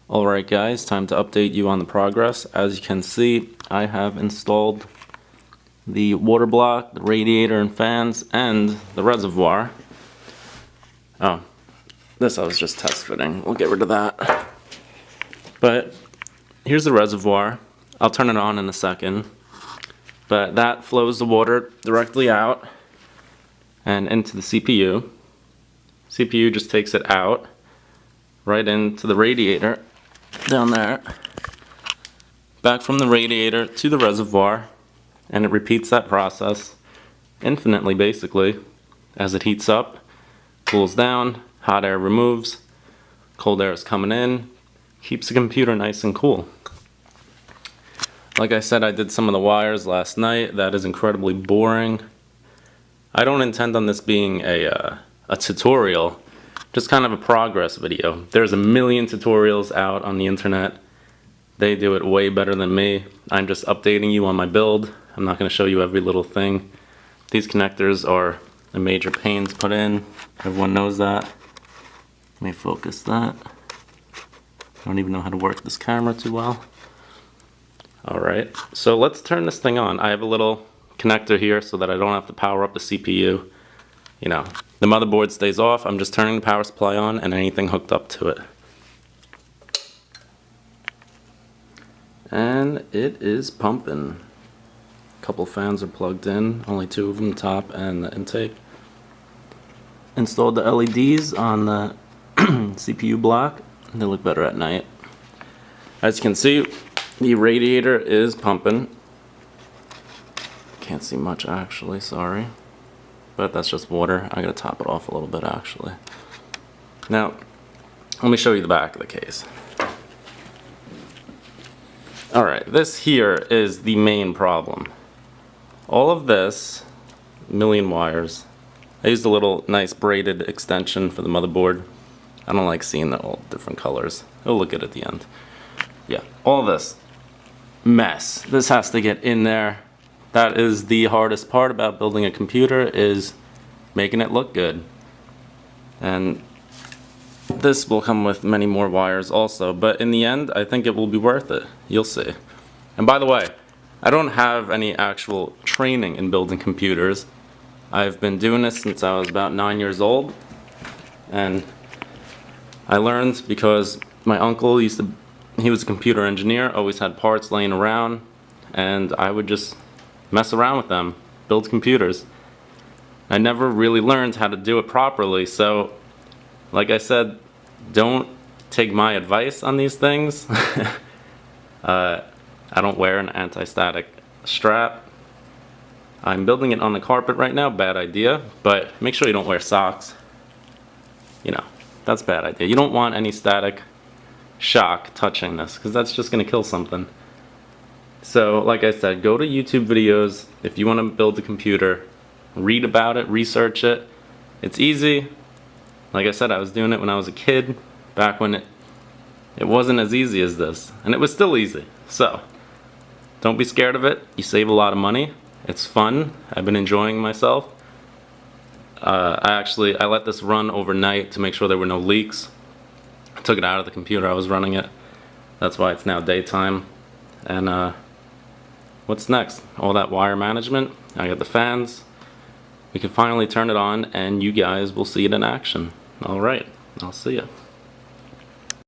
Alright guys, time to update you on the progress. As you can see, I have installed the water block, the radiator and fans, and the reservoir. Oh, this I was just test fitting. We'll get rid of that. But here's the reservoir. I'll turn it on in a second. But that flows the water directly out and into the CPU. CPU just takes it out right into the radiator down there, back from the radiator to the reservoir, and it repeats that process infinitely basically. As it heats up, cools down, hot air removes, cold air is coming in, keeps the computer nice and cool. Like I said, I did some of the wires last night. That is incredibly boring. I don't intend on this being a tutorial, just kind of a progress video. There's a million tutorials out on the internet. They do it way better than me. I'm just updating you on my build. I'm not going to show you every little thing. These connectors are a major pain to put in. Everyone knows that. Let me focus that. I don't even know how to work this camera too well. Alright, so let's turn this thing on. I have a little connector here so that I don't have to power up the CPU. You know, the motherboard stays off, I'm just turning the power supply on and anything hooked up to it. And it is pumping. A couple fans are plugged in, only two of them, top and the intake. Installed the LEDs on the CPU block. They look better at night. As you can see, the radiator is pumping. Can't see much actually, sorry. But that's just water. I gotta top it off a little bit actually. Now, let me show you the back of the case. Alright, this here is the main problem. All of this, million wires. I used a little nice braided extension for the motherboard. I don't like seeing the all different colors. It'll look good at the end. Yeah, all this mess. This has to get in there. That is the hardest part about building a computer, is making it look good. And this will come with many more wires also, but in the end I think it will be worth it. You'll see. And by the way, I don't have any actual training in building computers. I've been doing this since I was about 9 years old, and I learned because my uncle he was a computer engineer, always had parts laying around, and I would just mess around with them, build computers. I never really learned how to do it properly, so like I said, don't take my advice on these things. I don't wear an anti-static strap. I'm building it on the carpet right now, bad idea, but make sure you don't wear socks. You know, that's a bad idea. You don't want any static shock touching this, because that's just going to kill something. So, like I said, go to YouTube videos if you want to build a computer. Read about it, research it. It's easy. Like I said, I was doing it when I was a kid, back when it wasn't as easy as this. And it was still easy. So, don't be scared of it. You save a lot of money. It's fun. I've been enjoying myself. I let this run overnight to make sure there were no leaks. I took it out of the computer I was running it. That's why it's now daytime. And what's next? All that wire management. I got the fans. We can finally turn it on and you guys will see it in action. Alright, I'll see ya.